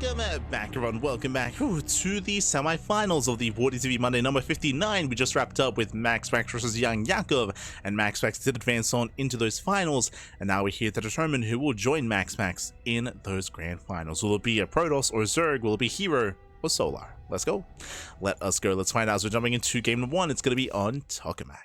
Welcome back, everyone. Welcome back to the semi-finals of the WardiTV Monday number 59. We just wrapped up with MaxMax versus Young Yakov, and MaxMax did advance on into those finals, and now we're here to determine who will join MaxMax in those grand finals. Will it be a Protoss or Zerg? Will it be herO or Solar? Let's go. Let us go. Let's find out. As we're jumping into game number 1, it's going to be on Tokamak.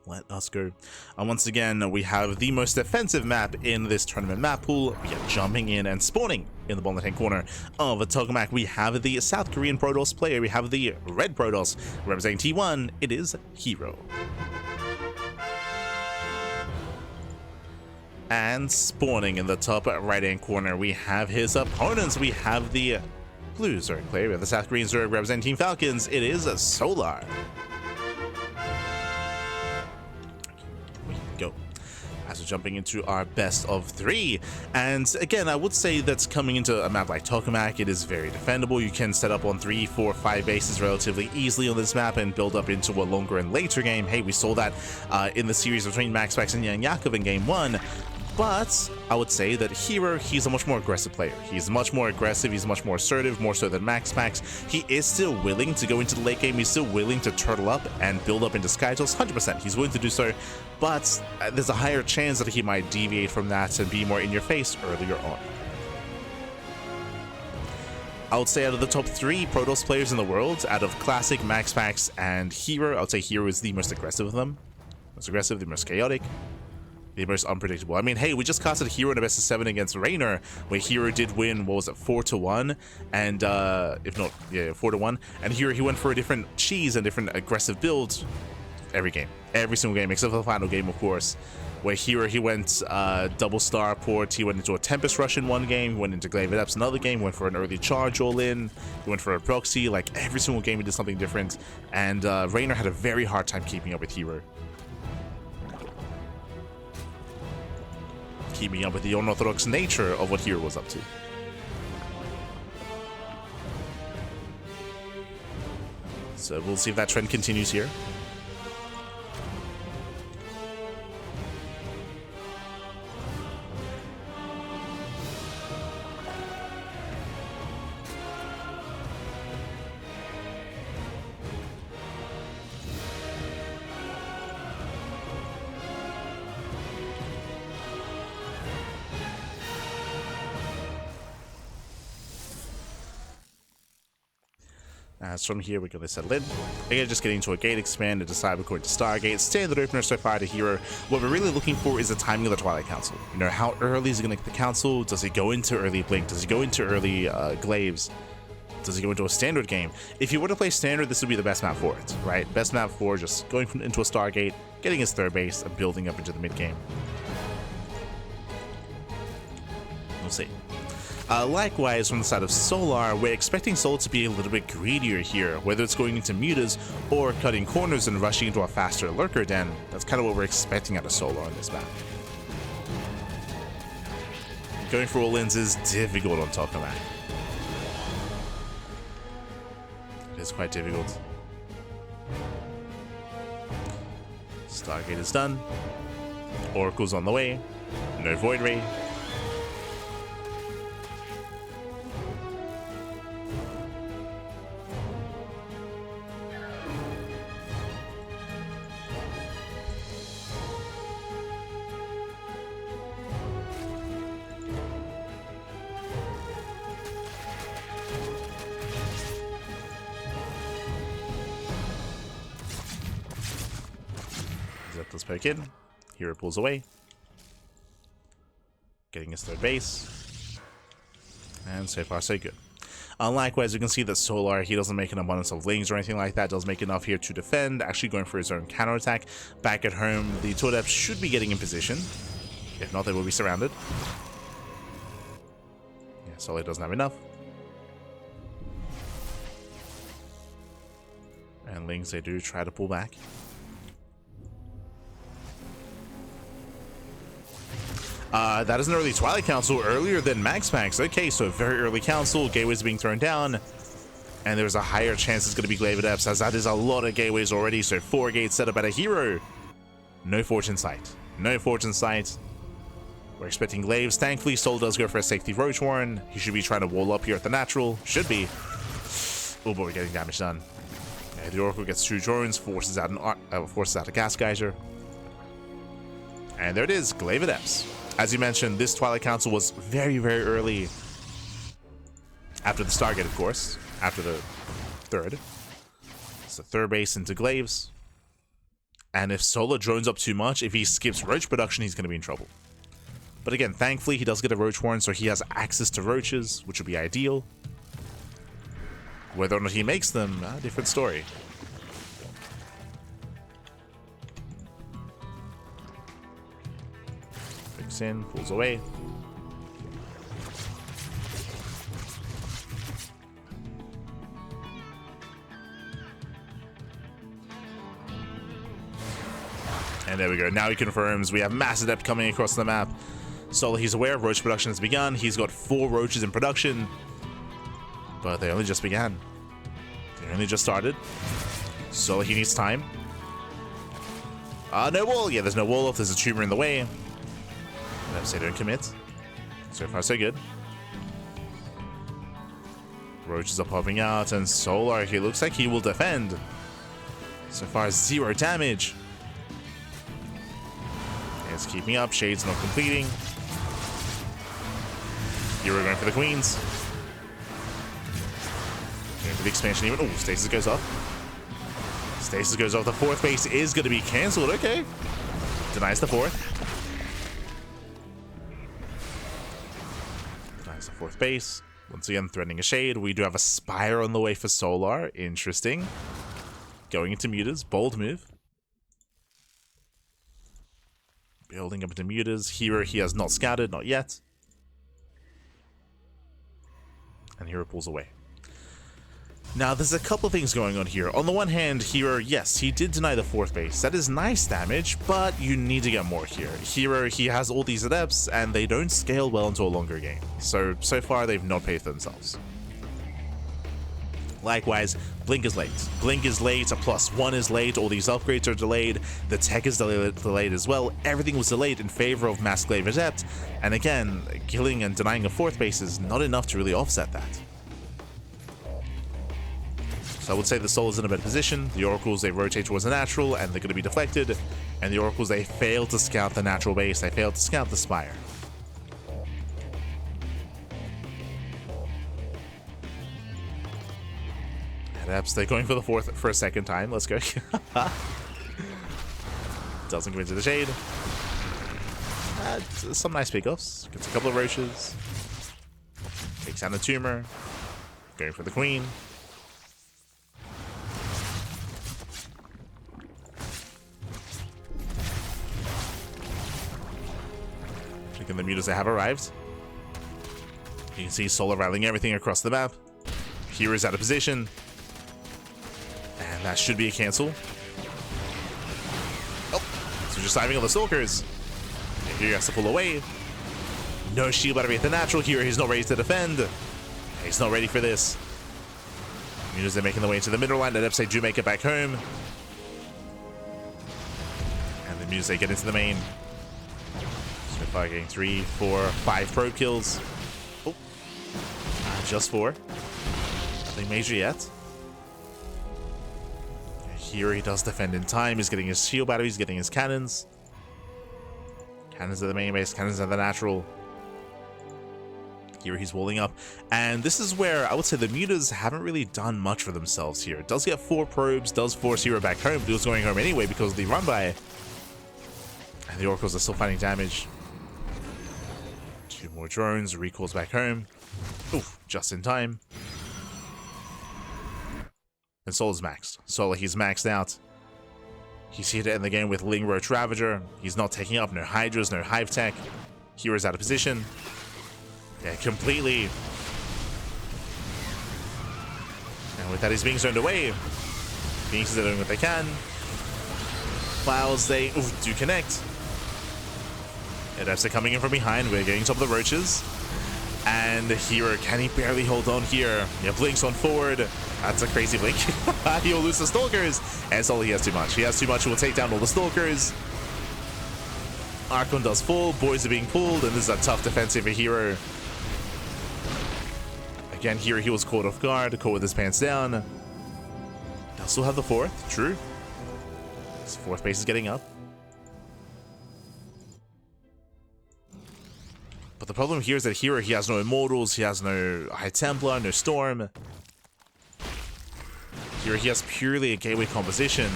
Let us go. And once again, we have the most defensive map in this tournament map pool. We are jumping in and spawning in the bottom left-hand corner of a Tokamak. We have the South Korean Protoss player. We have the red Protoss representing T1. It is herO. And spawning in the top right-hand corner, we have his opponents. We have the blue Zerg player. We have the South Korean Zerg representing Team Falcons. It is Solar. Go. As we're jumping into our best of 3, and again, I would say that's coming into a map like Tokamak, it is very defendable. You can set up on 3, 4, 5 bases relatively easily on this map and build up into a longer and later game. Hey, we saw that in the series between MaxMax and Young Yakov in game 1. But I would say that herO, he's a much more aggressive player. He's much more aggressive, he's much more assertive, more so than MaxMax. He is still willing to go into the late game, he's still willing to turtle up and build up into Skytals, 100%. He's willing to do so, but there's a higher chance that he might deviate from that and be more in your face earlier on. I would say out of the top 3 Protoss players in the world, out of Classic, MaxMax, and herO, I would say herO is the most aggressive of them. Most aggressive, the most chaotic, the most unpredictable. I mean, hey, we just casted herO in a best of 7 against Raynor, where herO did win, what was it, 4-1, and if not, yeah, 4-1, and herO, he went for a different cheese and different aggressive build every game, every single game, except for the final game, of course, where herO, he went double starport, he went into a Tempest Rush in one game, he went into Glaive Adepts another game, went for an early charge all in, he went for a proxy. Like every single game he did something different, and Raynor had a very hard time keeping up with herO. Keeping up with the unorthodox nature of what herO was up to. So we'll see if that trend continues here. As from here, we're going to settle in. Again, just getting into a gate expand and decide we're going to Stargate. Standard opener so far to herO. What we're really looking for is the timing of the Twilight Council. You know, how early is he going to get the Council? Does he go into early Blink? Does he go into early Glaives? Does he go into a Standard game? If you were to play Standard, this would be the best map for it, right? Best map for just going into a Stargate, getting his third base, and building up into the mid game. We'll see. Likewise, from the side of Solar, we're expecting Solar to be a little bit greedier here, whether it's going into mutas or cutting corners and rushing into a faster lurker den. That's kind of what we're expecting out of Solar on this map. Going for all-ins is difficult on Tokamak. It is quite difficult. Stargate is done. Oracle's on the way. No Void Ray. Let's poke in. herO pulls away. Getting his third base. And so far, so good. Likewise, you can see that Solar, he doesn't make an abundance of lings or anything like that. Does make enough here to defend. Actually going for his own counterattack. Back at home, the two adepts should be getting in position. If not, they will be surrounded. Yeah, Solar doesn't have enough. And lings, they do try to pull back. That is an early Twilight Council, earlier than MaxMax. Okay, so a very early council, gateways being thrown down, and there's a higher chance it's going to be Glaive Adepts, as that is a lot of gateways already, so 4 gates set up at a herO. No Fortune Sight. No Fortune Sight. We're expecting Glaives. Thankfully, Soul does go for a safety Roach Warren. He should be trying to wall up here at the natural. Should be. Oh, but we're getting damage done. Yeah, the Oracle gets 2 drones, forces out a Gas Geyser. And there it is, Glaive Adepts. As you mentioned, this Twilight Council was very, very early. After the Stargate, of course. After the 3rd. It's the 3rd base into Glaives. And if Solar drones up too much, if he skips Roach production, he's going to be in trouble. But again, thankfully, he does get a Roach Warren, so he has access to Roaches, which would be ideal. Whether or not he makes them, a different story. Picks in, pulls away. And there we go. Now he confirms we have Mass Adept coming across the map. So he's aware Roach production has begun. He's got 4 Roaches in production. But they only just began. They only just started. So he needs time. No wall. Yeah, there's no wall off. There's a tumor in the way. Let's say don't commit. So far, so good. Roaches are popping out. And Solar, he looks like he will defend. So far, 0 damage. It's keeping up. Shade's not completing. Here we're going for the Queens. Going for the expansion even. Oh, Stasis goes off. Stasis goes off. The 4th base is going to be cancelled. Okay. Denies the 4th. Denies the 4th base. Once again, threatening a Shade. We do have a Spire on the way for Solar. Interesting. Going into Mutas. Bold move. Building up into Mutas. herO, he has not scouted. Not yet. And herO pulls away. Now, there's a couple of things going on here. On the one hand, herO, yes, he did deny the 4th base. That is nice damage, but you need to get more here. herO, he has all these Adepts, and they don't scale well into a longer game. So far, they've not paid for themselves. Likewise, Blink is late. Blink is late, a +1 is late, all these upgrades are delayed, the tech is delayed as well. Everything was delayed in favor of Mass Glaive Adept, and again, killing and denying a 4th base is not enough to really offset that. So I would say the Soul is in a better position. The Oracles, they rotate towards the natural, and they're going to be deflected, and the Oracles, they fail to scout the natural base, they fail to scout the Spire. Adepts, they're going for the 4th for a 2nd time. Let's go. Doesn't commit to the Shade. Some nice pickups. Gets a couple of Roaches. Takes down a Tumor. Going for the Queen. Thinking the Mutas that have arrived. You can see Solar rallying everything across the map. herO's out of position. And that should be a cancel. Oh, so just diving on the Stalkers. And here he has to pull away. No shield battery at the natural here. He's not ready to defend. He's not ready for this. Mutas are making their way into the middle line. Adepts, they do make it back home. And the Mutas, they get into the main. So far getting 3, 4, 5 probe kills. Oh, just 4. Nothing major yet. Here he does defend in time. He's getting his shield batteries, getting his cannons. Cannons at the main base, cannons at the natural. Here he's walling up. And this is where I would say the Mutas haven't really done much for themselves here. It does get 4 probes, does force herO back home, but he was going home anyway because of the run by. And the Oracles are still finding damage. 2 more drones, recalls back home. Oof, just in time. And Solar's maxed. Solar, he's maxed out. He's here to end the game with Ling Roach Ravager. He's not taking up no Hydras, no Hive Tech. herO's out of position. Yeah, completely. And with that, he's being zoned away. Phoenixes are doing what they can. Clouds, they do connect. Adepts are coming in from behind. We're getting top of the Roaches. And herO, can he barely hold on here? Yeah, Blink's on forward. That's a crazy Blink. He'll lose the Stalkers. And Solar, he has too much. He has too much. He will take down all the Stalkers. Archon does fall, boys are being pulled, and this is a tough defensive for herO. Again, here he was caught off guard, caught with his pants down. They'll still have the fourth, true. His fourth base is getting up. But the problem here is that herO, he has no Immortals, he has no High Templar, no Storm. Here he has purely a gateway composition.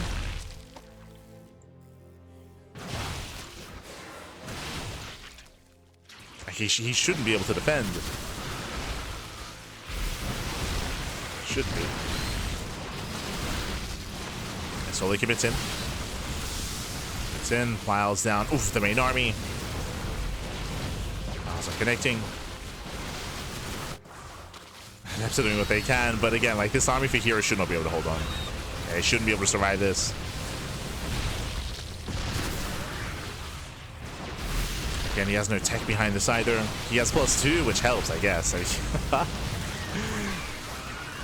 He shouldn't be able to defend. Should be. And slowly commits in. It's in, piles down. Oof, the main army. Piles are connecting. They're doing what they can, but again, like, this army for herO should not be able to hold on. They shouldn't be able to survive this. Again, he has no tech behind this either. He has +2, which helps, I guess.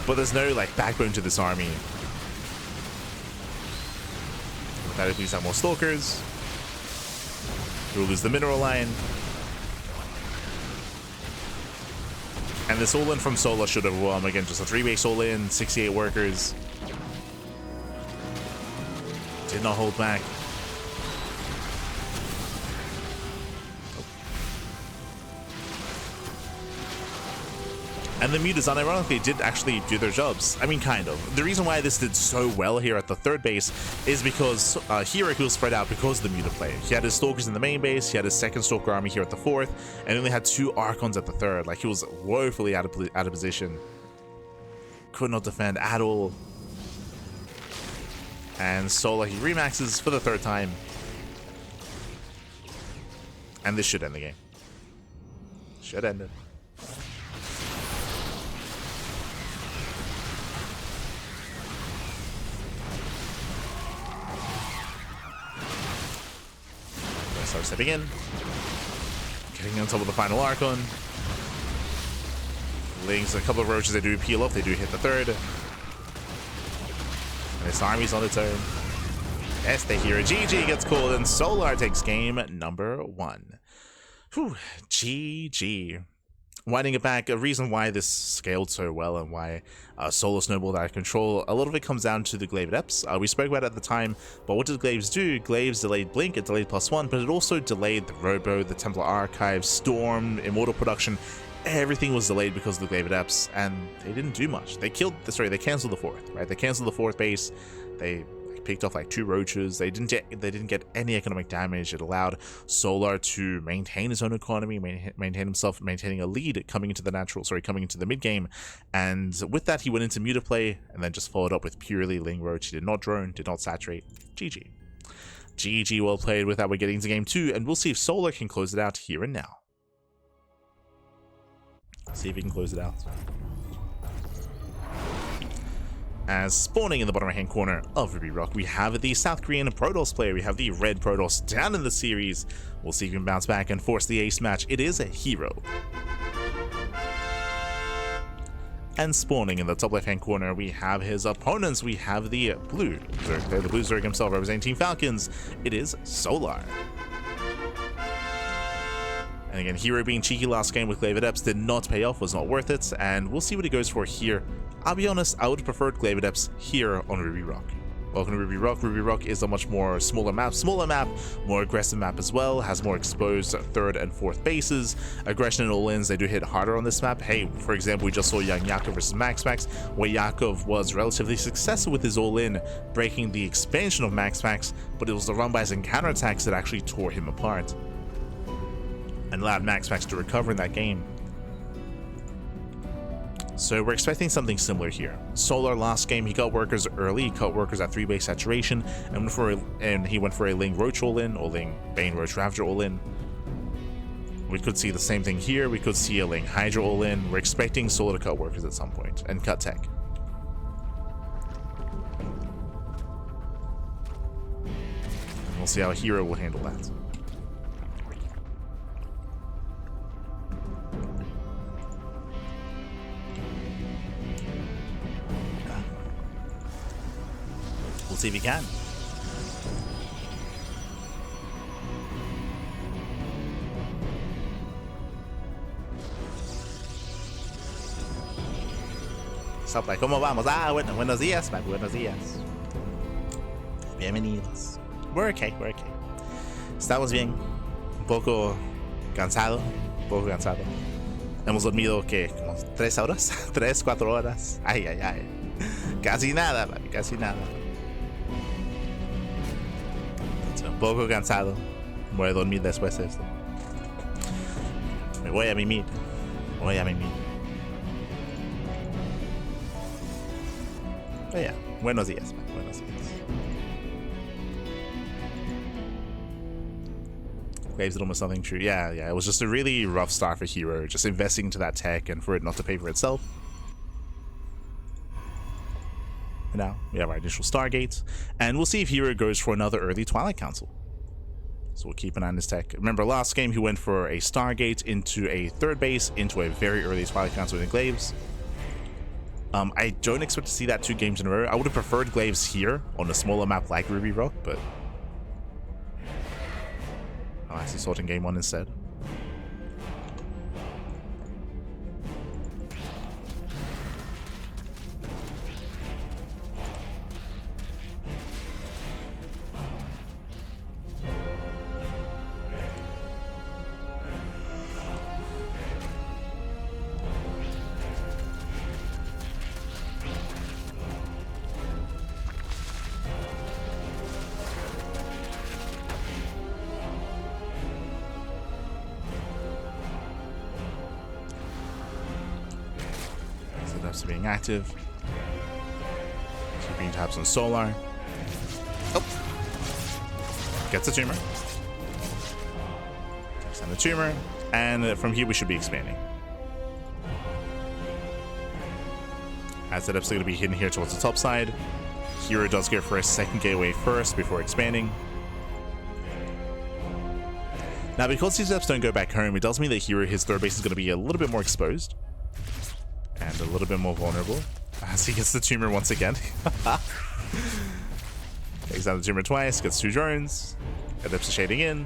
But there's no, like, backbone to this army. With that, at least have more Stalkers. We'll lose the mineral line. And this all-in from Solar should overwhelm. Again, just a 3-base all-in, 68 workers. Did not hold back. And the mutas, unironically, did actually do their jobs. I mean, kind of. The reason why this did so well here at the third base is because herO, he was spread out because of the muta play. He had his Stalkers in the main base, he had his second Stalker army here at the fourth, and only had 2 Archons at the third. Like, he was woefully out of position. Could not defend at all. And Solar, he remaxes for the third time. And this should end the game. Should end it. Start stepping in, getting on top of the final Archon. Lings, a couple of roaches, they do peel off, they do hit the third. And this army's on its own. Yes, they hear a GG gets called, and Solar takes game number 1. Whew, GG. Winding it back, a reason why this scaled so well and why Solar snowballed out of control, a lot of it comes down to the Glaive Adepts. We spoke about it at the time, but what did Glaives do? Glaives delayed Blink, it delayed +1, but it also delayed the Robo, the Templar Archive, Storm, Immortal Production. Everything was delayed because of the Glaive Adepts, and they didn't do much. They canceled the fourth, right? They canceled the fourth base. They picked off like 2 roaches. They didn't get any economic damage. It allowed Solar to maintain his own economy, maintaining a lead coming into the mid game, and with that he went into muta play and then just followed up with purely Ling Roach. He did not drone, did not saturate. GG, well played. With that, we're getting into game 2, and we'll see if Solar can close it out here and now. See if he can close it out. As spawning in the bottom right hand corner of Ruby Rock, we have the South Korean Protoss player. We have the red Protoss down in the series. We'll see if he can bounce back and force the ace match. It is a herO. And spawning in the top left hand corner, we have his opponents. We have the blue Zerg, the blue Zerg himself representing Team Falcons. It is Solar. And again, herO being cheeky last game with Glaive Adepts did not pay off, was not worth it, and we'll see what he goes for here. I'll be honest, I would have preferred Glaive Adepts here on Ruby Rock. Welcome to Ruby Rock. Ruby Rock is a much more smaller map, more aggressive map as well, has more exposed third and fourth bases. Aggression and all-ins, they do hit harder on this map. Hey, for example, we just saw Young Yakov versus MaxPax, where Yakov was relatively successful with his all-in, breaking the expansion of MaxPax, but it was the run-bys and counterattacks that actually tore him apart and allowed MaxPax to recover in that game. So we're expecting something similar here. Solar last game, he got workers early, he cut workers at 3-base saturation, and he went for a Ling Roach all-in, or Ling Bane Roach Ravager all-in. We could see the same thing here, we could see a Ling Hydra all-in. We're expecting Solar to cut workers at some point, and cut tech. And we'll see how herO will handle that. We'll see if he can. Stop like, ¿cómo vamos? Ah, bueno, buenos días, papi, buenos días. Bienvenidos. We're okay, we're okay. Estamos bien. Un poco cansado. Hemos dormido, ¿qué? Como 3 horas. 3, 4 horas. Ay, ay, ay. Casi nada, papi, casi nada. Estoy un poco cansado. Voy a dormir después de esto. Me voy a mimir. Oh, yeah. Buenos días, man. Buenos días. Graves did almost nothing true. Yeah. It was just a really rough start for herO. Just investing into that tech and for it not to pay for itself. And now we have our initial Stargate. And we'll see if herO goes for another early Twilight Council. So we'll keep an eye on his tech. Remember, last game he went for a Stargate into a third base, into a very early Twilight Council with Glaives. I don't expect to see that 2 games in a row. I would have preferred Glaives here on a smaller map like Ruby Rock, but I'll actually sort in game 1 instead. Being active, keeping tabs on Solar. Oh, gets the tumor, takes down the tumor, and from here we should be expanding. As that going to be hidden here towards the top side. herO does go for a second gateway first before expanding. Now, because these steps don't go back home, it does mean that herO, his third base is going to be a little bit more exposed. And a little bit more vulnerable as he gets the tumor once again. Takes down the tumor twice, gets 2 drones, adapts to shading in.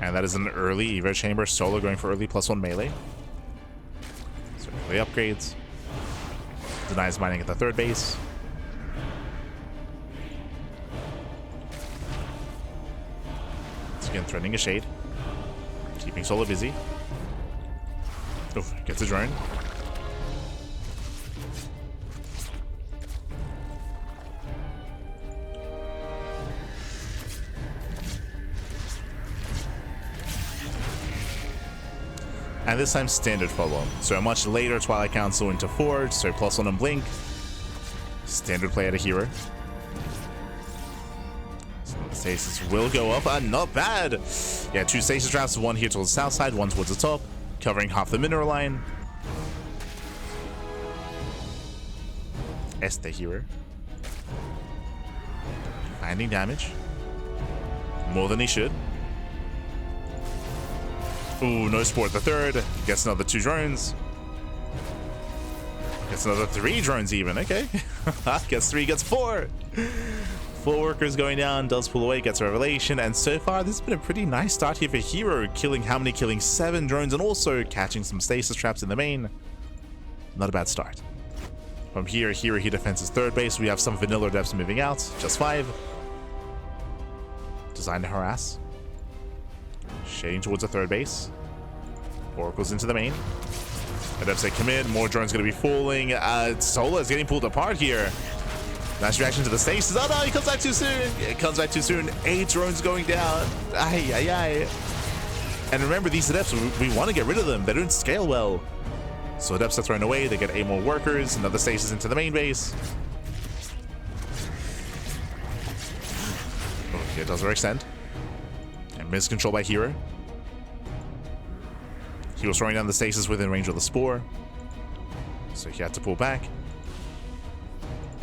And that is an early Evo chamber. Solo going for early +1 melee. So early upgrades. Denies mining at the third base. Once again, threatening a shade. Keeping Solo busy. Oof, gets a drone. And this time standard follow. So a much later Twilight Council into Forge, so +1 on Blink. Standard play out of herO. Stasis will go up, and not bad. Yeah, 2 stasis traps, 1 here towards the south side, 1 towards the top, covering half the mineral line. Este herO. Finding damage. More than he should. Ooh, no support the third. Gets another 2 drones. Gets another 3 drones even, okay. Gets 3, gets 4. 4 workers going down, does pull away, gets a revelation, and so far this has been a pretty nice start here for herO, killing 7 drones and also catching some stasis traps in the main. Not a bad start. From here, herO he defends his third base. We have some vanilla depths moving out, just 5. Designed to harass. Shading towards the third base. Oracles into the main. Adepts say commit, more drones gonna be falling. Sola is getting pulled apart here. Nice reaction to the stasis. Oh no, he comes back too soon. It comes back too soon. 8 drones going down. Ay, ay, ay. And remember, these adepts, we want to get rid of them. They don't scale well. So adepts are thrown away. They get 8 more workers. Another stasis into the main base. Okay, it does overextend. And miscontrol by herO. He was throwing down the stasis within range of the spore. So he had to pull back.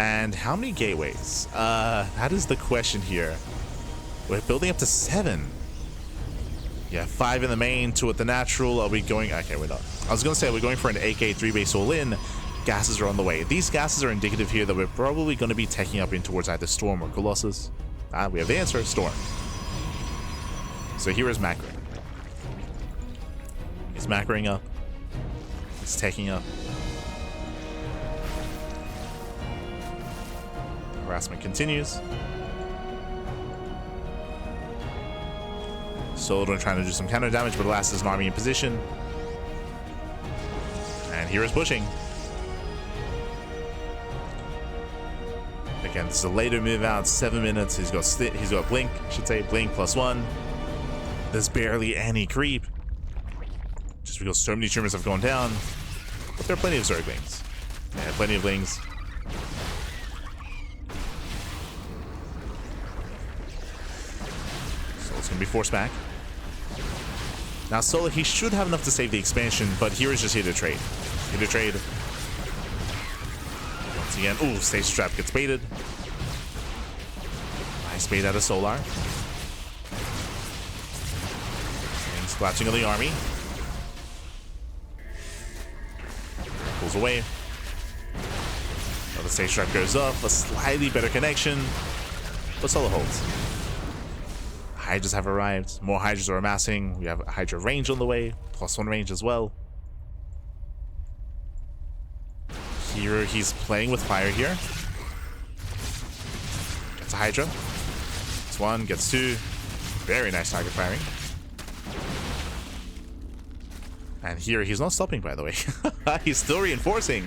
And how many gateways? That is the question here. We're building up to 7. Yeah, 5 in the main, 2 at the natural. Are we going? Okay, we're not. I was going to say, we're going for an AK 3-base all-in. Gases are on the way. These gases are indicative here that we're probably going to be taking up in towards either Storm or Colossus. We have the answer, Storm. So here is macro. He's macroing up. He's taking up. The harassment continues. Solar trying to do some counter damage, but alas, there's an army in position. And hero's pushing. Again, this is a later move out, 7 minutes. He's got blink, I should say, blink +1. There's barely any creep. Just because so many tumors have gone down. But there are plenty of Zerglings. Yeah, plenty of Lings. So it's gonna be forced back. Now Solar, he should have enough to save the expansion, but here is just here to trade. Here to trade. Once again, ooh, stage trap gets baited. Nice bait out of Solar. And splashing on the army. Pulls away. Now the stage trap goes up, a slightly better connection, but Solar holds. Hydras have arrived. More Hydras are amassing. We have a Hydra range on the way, +1 range as well. Here he's playing with fire here. Gets a Hydra. Gets 1, gets 2. Very nice target firing. And here he's not stopping, by the way. He's still reinforcing.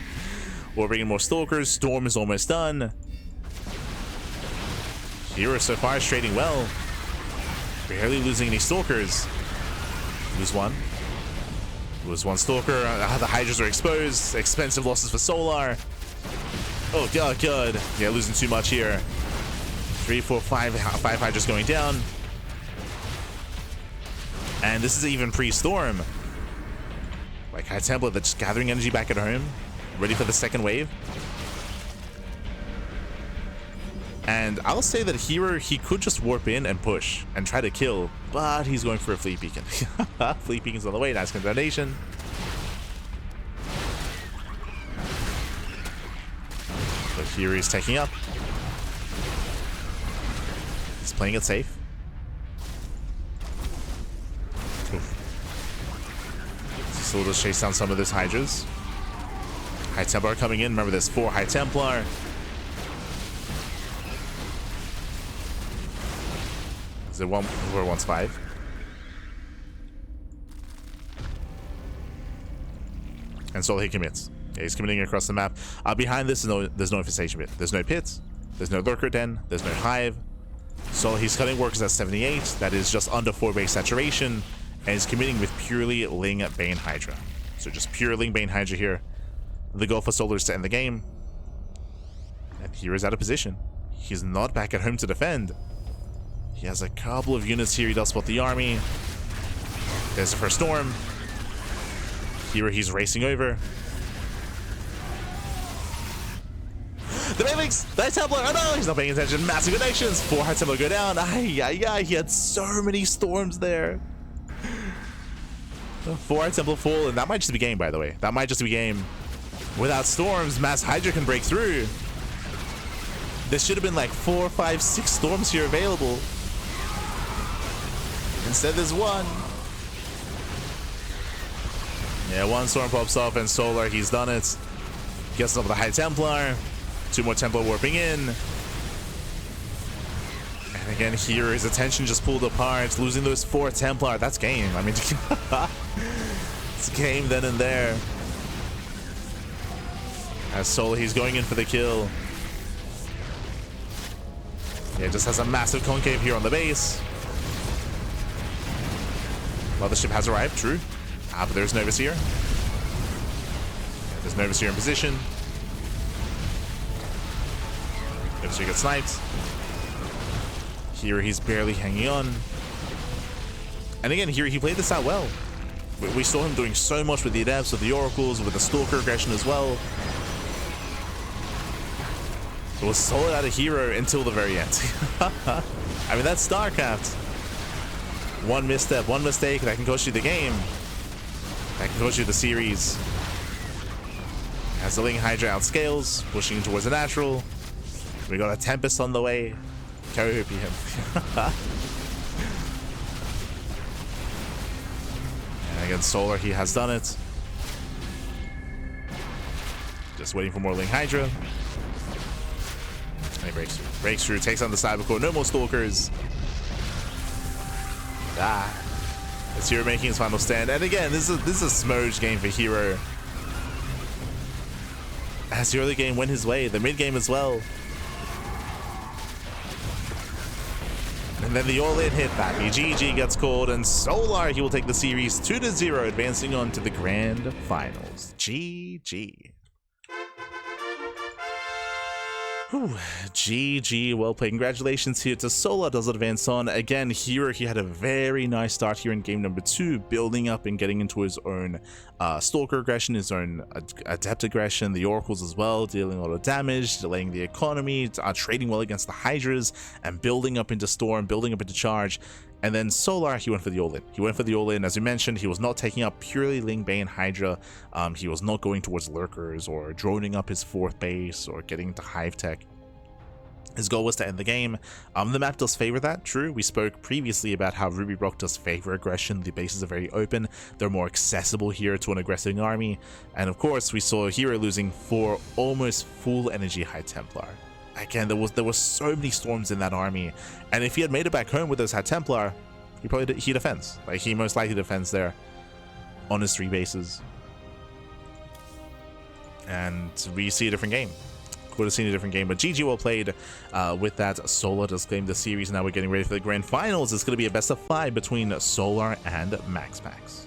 We're bringing more Stalkers. Storm is almost done. Here so far is trading well. Barely losing any Stalkers. Lose 1. Lose 1 Stalker. The Hydras are exposed. Expensive losses for Solar. Oh, God, good. Yeah, losing too much here. 3, 4, 5 Hydras going down. And this is even pre-Storm. Like High Templar that's just gathering energy back at home. Ready for the second wave. And I'll say that here he could just warp in and push and try to kill, but he's going for a Fleet Beacon. Fleet Beacon's on the way. Nice donation. But here he's taking up. He's playing it safe. So we'll just chase down some of those Hydras. High Templar coming in. Remember, there's 4 High Templar. Is it 1 or 1's 5? And so he commits. Yeah, he's committing across the map. Behind this, there's no infestation pit. There's no pits. There's no lurker den. There's no hive. So he's cutting workers at 78. That is just under 4 base saturation. And he's committing with purely Ling Bane Hydra. So just pure Ling Bane Hydra here. The goal for Solar is to end the game. And here is out of position. He's not back at home to defend. He has a couple of units here. He does spot the army. There's the first storm. Here he's racing over. The Mavericks! The High Templar! Oh no! He's not paying attention. Massive connections! 4 High Templar go down. Ay, ay, ay. He had so many storms there. 4 High Templar full, and that might just be game, by the way. That might just be game. Without storms, Mass Hydra can break through. There should have been like 4, 5, 6 storms here available. Instead, there's 1. Yeah, 1 storm pops off, and Solar, he's done it. Gets up with the High Templar. 2 more Templar warping in. And again, here his attention just pulled apart. Losing those 4 Templar, that's game. I mean, it's game then and there. As Solar, he's going in for the kill. Yeah, just has a massive concave here on the base. Mothership has arrived, true. But there's Novus here. There's Novus here in position. Novus here gets sniped. Here he's barely hanging on. And again, here he played this out well. We saw him doing so much with the Adepts, with the Oracles, with the Stalker aggression as well. It was solid out of herO until the very end. I mean, that's StarCraft. 1 misstep, 1 mistake, that can cost you the game. That can cost you the series. As the Ling Hydra outscales, pushing towards the natural. We got a Tempest on the way. Go be him. And against Solar, he has done it. Just waiting for more Ling Hydra. And he breaks through. Breaks through, takes on the Cybercore. No more Stalkers. It's herO making his final stand. And again, this is a smudge game for herO. As the early game went his way, the mid game as well. And then the all-in hit that. The GG gets called, and Solar, he will take the series 2-0, advancing on to the grand finals. GG. Whew. GG, well played. Congratulations here to Solar, does advance on. Again, herO, he had a very nice start here in game number 2, building up and getting into his own Stalker aggression, his own Adept aggression, the Oracles as well, dealing a lot of damage, delaying the economy, trading well against the Hydras, and building up into Storm, building up into Charge. And then Solar, he went for the all-in. He went for the all-in. As you mentioned, he was not taking up purely Ling Bane Hydra. He was not going towards Lurkers or droning up his 4th base or getting into Hive Tech. His goal was to end the game. The map does favor that, true. We spoke previously about how Ruby Rock does favor aggression. The bases are very open. They're more accessible here to an aggressive army. And of course, we saw herO losing 4 almost full energy High Templar. Again, there was so many storms in that army, and if he had made it back home with his High Templar, he defends. Like, he most likely defends there on his 3 bases, and we see a different game. Could have seen a different game, but GG well played. With that, Solar does claim the series. Now we're getting ready for the grand finals. It's going to be a best of 5 between Solar and MaxPax.